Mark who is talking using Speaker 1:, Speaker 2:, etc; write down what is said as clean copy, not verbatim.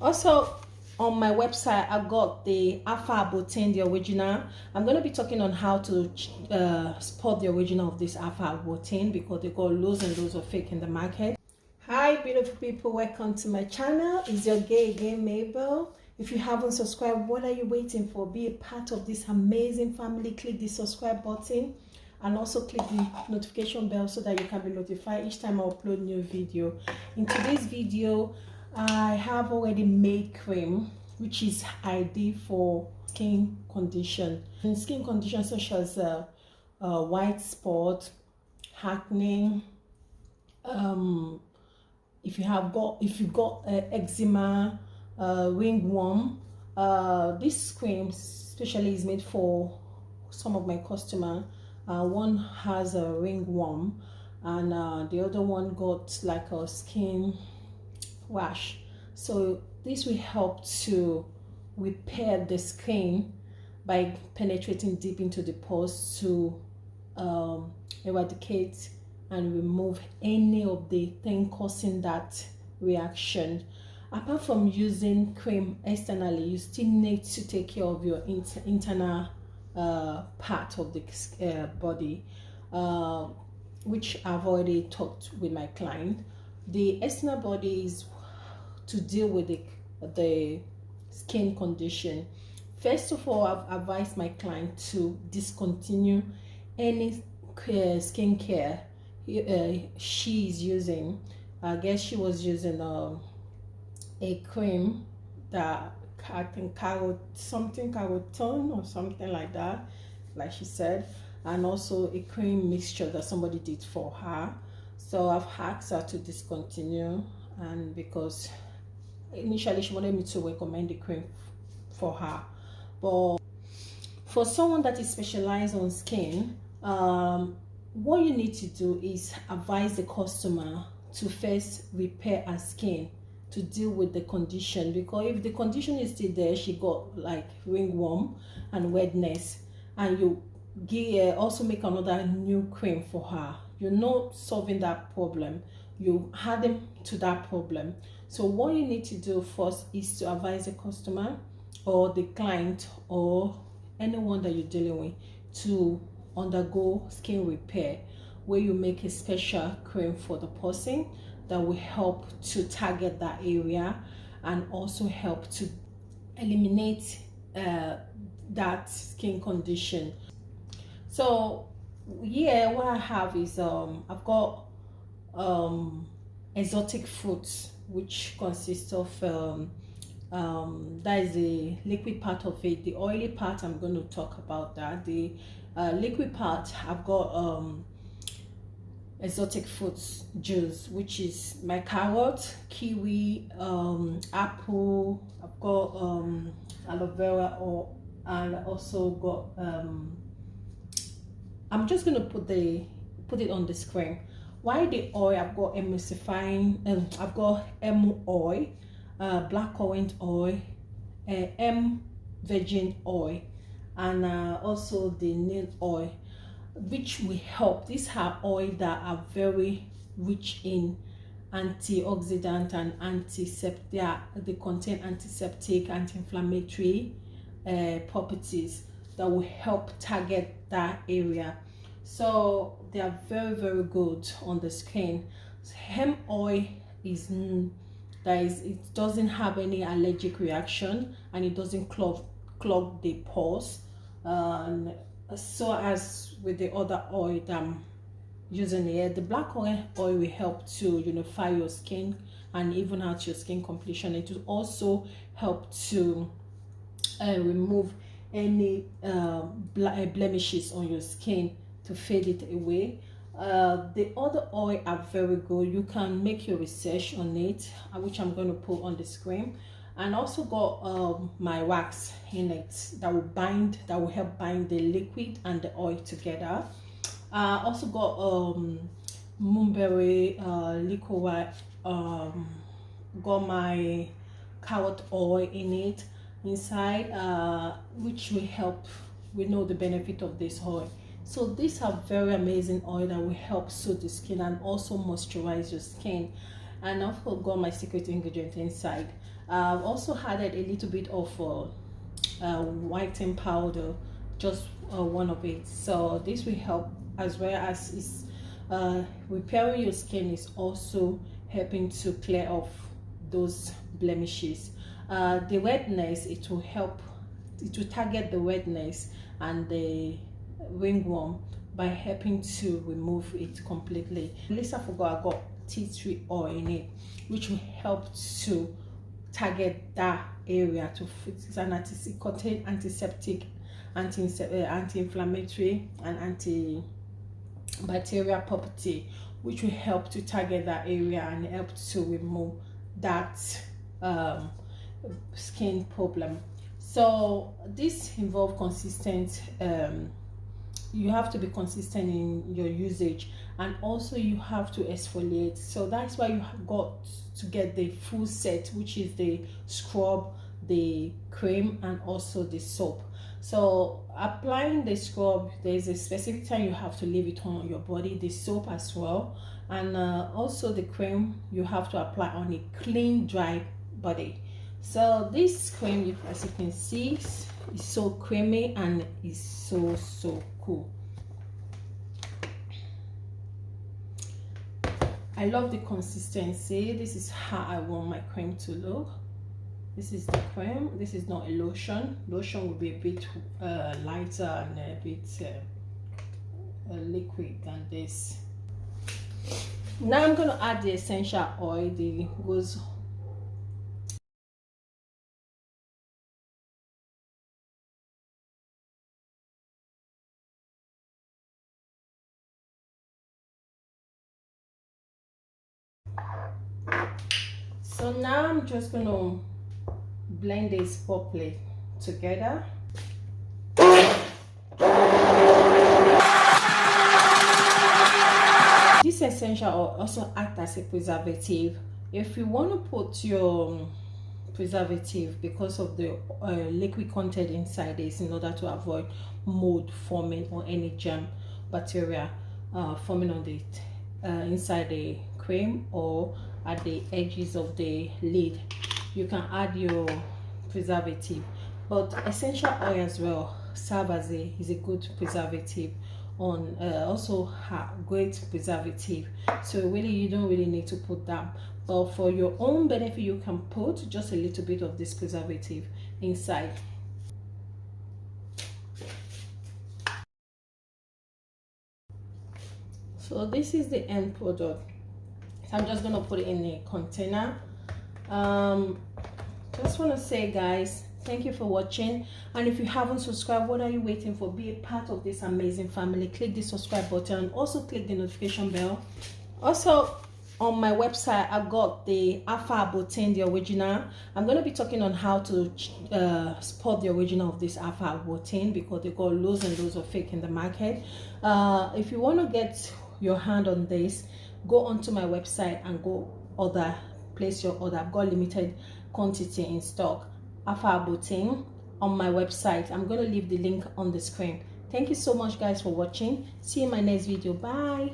Speaker 1: Also, on my website, I've got the Alpha Abotain, the original. I'm going to be talking on how to spot the original of this Alpha Abotain because they got loads and loads of fake in the market. Hi, beautiful people. Welcome to my channel. It's your gay again, Mabel. If you haven't subscribed, what are you waiting for? Be a part of this amazing family. Click the subscribe button and also click the notification bell so that you can be notified each time I upload new video. In today's video, I have already made cream which is ideal for skin condition. In skin conditions such as white spot, acne, if you got eczema, ringworm. This cream especially is made for some of my customers. One has a ringworm and the other one got like a skin rash. So this will help to repair the skin by penetrating deep into the pores to eradicate and remove any of the thing causing that reaction. Apart from using cream externally, you still need to take care of your internal part of the body, which I've already talked with my client. The external body is to deal with the skin condition. First of all, I've advised my client to discontinue any skincare she is using. I guess she was using a cream that I think carotone or something like that, like she said, and also a cream mixture that somebody did for her. So I've asked her to discontinue, and because initially she wanted me to recommend the cream for her, but for someone that is specialized on skin, what you need to do is advise the customer to first repair her skin to deal with the condition, because if the condition is still there, she got like ringworm and redness, and you also make another new cream for her, you're not solving that problem, you adding to that problem. So what you need to do first is to advise the customer or the client or anyone that you're dealing with to undergo skin repair, where you make a special cream for the person that will help to target that area and also help to eliminate that skin condition. So yeah, what I have is I've got exotic fruits, which consists of that is the liquid part of it. The oily part, I'm going to talk about that. The liquid part, I've got exotic fruits juice, which is my carrot, kiwi, apple. I've got aloe vera oil, and I also got I'm just going to put it on the screen. Why the oil? I've got emulsifying, I've got oil, black currant oil, virgin oil, and also the neem oil, which will help. These are oil that are very rich in antioxidant and antiseptic. They contain antiseptic, anti-inflammatory properties that will help target that area. So they are very, very good on the skin. Hemp oil is it doesn't have any allergic reaction, and it doesn't clog the pores, so as with the other oil that I'm using here. The black oil will help to unify your skin and even out your skin completion. It will also help to remove any blemishes on your skin, to fade it away. The other oil are very good. You can make your research on it, which I'm going to put on the screen. And also got my wax in it that will help bind the liquid and the oil together. Also got moonberry liquid, got my carrot oil in it inside, which will help. We know the benefit of this oil. So these are very amazing oil that will help soothe the skin and also moisturize your skin. And I've got my secret ingredient inside. I've also added a little bit of whitening powder, just one of it. So this will help, as well as is repairing your skin, is also helping to clear off those blemishes. The redness, it will help, it will target the redness and the ringworm by helping to remove it completely. At least I forgot I got tea tree oil in it, which will help to target that area. To it's an contain antiseptic, anti-inflammatory and antibacterial property, which will help to target that area and help to remove that skin problem. So this involves consistent, you have to be consistent in your usage, and also you have to exfoliate. So that's why you have got to get the full set, which is the scrub, the cream, and also the soap. So applying the scrub, there's a specific time you have to leave it on your body, the soap as well, and also the cream you have to apply on a clean, dry body. So this cream, as you can see, is so creamy and is so cool. I love the consistency. This is how I want my cream to look. This is the cream. This is not a lotion. Lotion will be a bit lighter and a bit liquid than this. Now I'm going to add the essential oil, the rose. So now I'm just going to blend this properly together. This essential oil also acts as a preservative. If you want to put your preservative, because of the liquid content inside this, in order to avoid mold forming or any germ bacteria forming on the inside the cream or at the edges of the lid, you can add your preservative. But essential oil as well serve as a good preservative, on also great preservative. So really you don't really need to put that, but for your own benefit you can put just a little bit of this preservative inside. So this is the end product. So I'm just gonna put it in a container. Just want to say, guys, thank you for watching, and if you haven't subscribed, what are you waiting for? Be a part of this amazing family. Click the subscribe button and also click the notification bell. Also on my website I've got the Alpha Botane, the original. I'm going to be talking on how to spot the original of this Alpha Botane, because they got loads and loads of fake in the market. If you want to get your hand on this, go onto my website and go order, place your order. I've got limited quantity in stock. Alpha Botane on my website. I'm going to leave the link on the screen. Thank you so much, guys, for watching. See you in my next video. Bye.